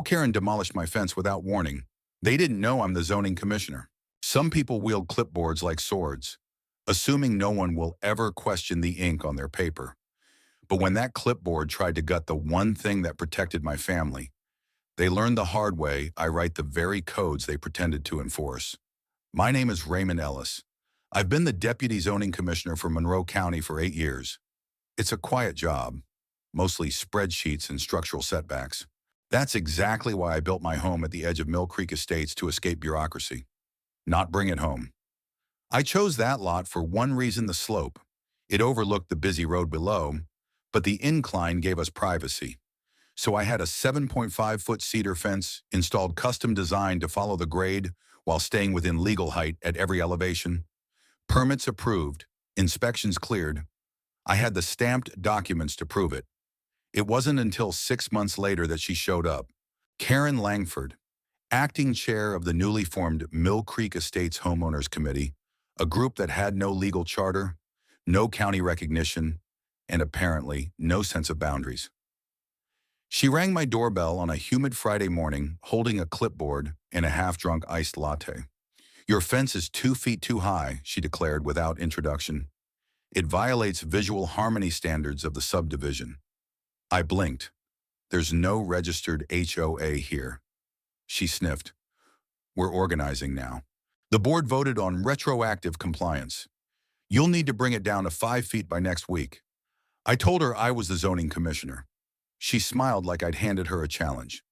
Karen demolished my fence without warning. They didn't know I'm the zoning commissioner. Some people wield clipboards like swords, assuming no one will ever question the ink on their paper. But when that clipboard tried to gut the one thing that protected my family, they learned the hard way I write the very codes they pretended to enforce. My name is Raymond Ellis. I've been the Deputy Zoning Commissioner for Monroe County for 8 years. It's a quiet job, mostly spreadsheets and structural setbacks. That's exactly why I built my home at the edge of Mill Creek Estates to escape bureaucracy, not bring it home. I chose that lot for one reason: the slope. It overlooked the busy road below, but the incline gave us privacy. So I had a 7.5-foot cedar fence installed, custom designed to follow the grade while staying within legal height at every elevation. Permits approved, inspections cleared. I had the stamped documents to prove it. It wasn't until 6 months later that she showed up. Karen Langford, acting chair of the newly formed Mill Creek Estates Homeowners Committee, a group that had no legal charter, no county recognition, and apparently no sense of boundaries. She rang my doorbell on a humid Friday morning, holding a clipboard and a half-drunk iced latte. "Your fence is 2 feet too high," she declared without introduction. "It violates visual harmony standards of the subdivision." I blinked. "There's no registered HOA here." She sniffed. "We're organizing now. The board voted on retroactive compliance. You'll need to bring it down to 5 feet by next week." I told her I was the zoning commissioner. She smiled like I'd handed her a challenge.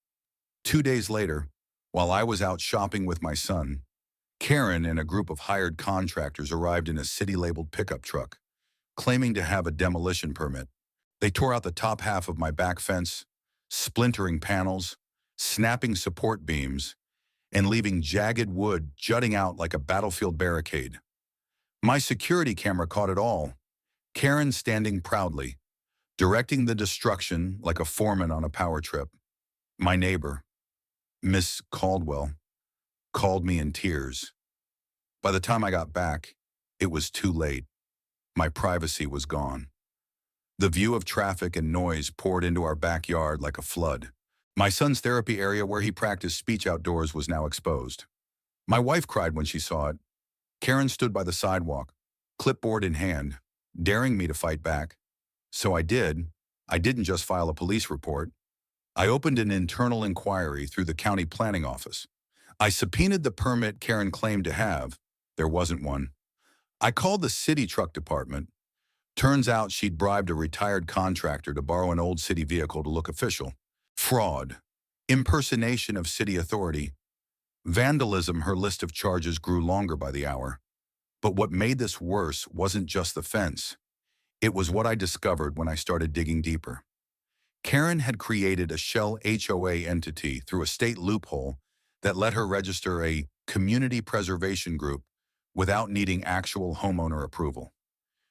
2 days later, while I was out shopping with my son, Karen and a group of hired contractors arrived in a city-labeled pickup truck, claiming to have a demolition permit. They tore out the top half of my back fence, splintering panels, snapping support beams, and leaving jagged wood jutting out like a battlefield barricade. My security camera caught it all. Karen standing proudly, directing the destruction like a foreman on a power trip. My neighbor, Miss Caldwell, called me in tears. By the time I got back, it was too late. My privacy was gone. The view of traffic and noise poured into our backyard like a flood. My son's therapy area where he practiced speech outdoors was now exposed. My wife cried when she saw it. Karen stood by the sidewalk, clipboard in hand, daring me to fight back. So I did. I didn't just file a police report. I opened an internal inquiry through the county planning office. I subpoenaed the permit Karen claimed to have. There wasn't one. I called the city truck department. Turns out she'd bribed a retired contractor to borrow an old city vehicle to look official. Fraud, impersonation of city authority, vandalism. Her list of charges grew longer by the hour. But what made this worse wasn't just the fence. It was what I discovered when I started digging deeper. Karen had created a shell HOA entity through a state loophole that let her register a community preservation group without needing actual homeowner approval.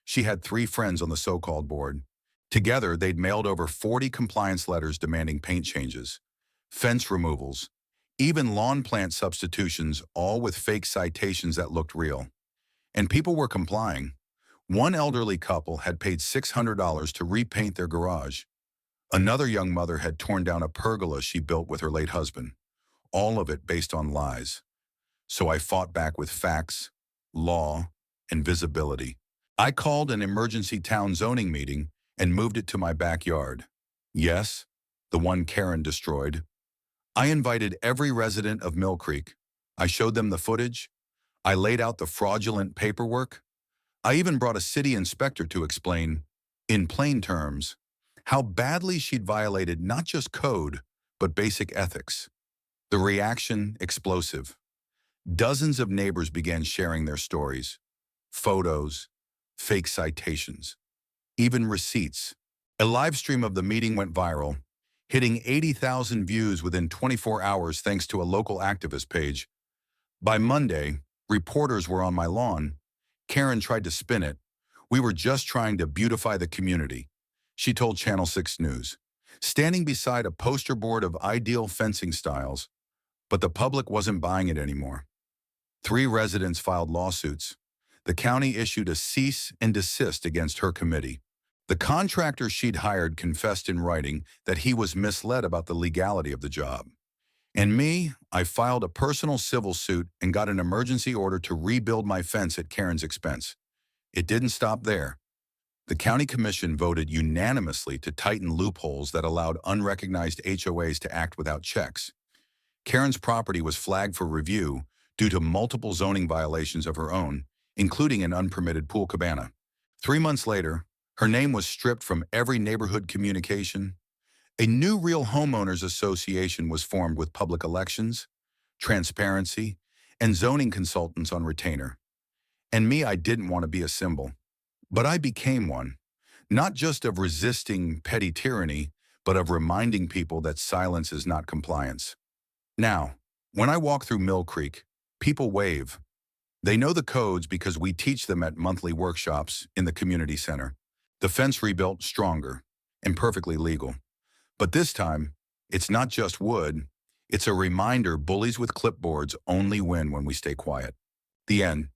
She had 3 friends on the so-called board. Together, they'd mailed over 40 compliance letters demanding paint changes, fence removals, even lawn plant substitutions, all with fake citations that looked real. And people were complying. One elderly couple had paid $600 to repaint their garage. Another young mother had torn down a pergola she built with her late husband, all of it based on lies. So I fought back with facts, law, and visibility. I called an emergency town zoning meeting and moved it to my backyard. Yes, the one Karen destroyed. I invited every resident of Mill Creek. I showed them the footage. I laid out the fraudulent paperwork. I even brought a city inspector to explain, in plain terms, how badly she'd violated not just code, but basic ethics. The reaction, explosive. Dozens of neighbors began sharing their stories, photos, fake citations, even receipts. A live stream of the meeting went viral, hitting 80,000 views within 24 hours thanks to a local activist page. By Monday, reporters were on my lawn. Karen tried to spin it. "We were just trying to beautify the community," she told Channel 6 News, standing beside a poster board of ideal fencing styles. But the public wasn't buying it anymore. 3 residents filed lawsuits. The county issued a cease and desist against her committee. The contractor she'd hired confessed in writing that he was misled about the legality of the job. And me, I filed a personal civil suit and got an emergency order to rebuild my fence at Karen's expense. It didn't stop there. The county commission voted unanimously to tighten loopholes that allowed unrecognized HOAs to act without checks. Karen's property was flagged for review due to multiple zoning violations of her own, including an unpermitted pool cabana. 3 months later, her name was stripped from every neighborhood communication. A new Real Homeowners Association was formed with public elections, transparency, and zoning consultants on retainer. And me, I didn't want to be a symbol. But I became one, not just of resisting petty tyranny, but of reminding people that silence is not compliance. Now, when I walk through Mill Creek, people wave. They know the codes because we teach them at monthly workshops in the community center. The fence rebuilt stronger and perfectly legal. But this time, it's not just wood. It's a reminder bullies with clipboards only win when we stay quiet. The end.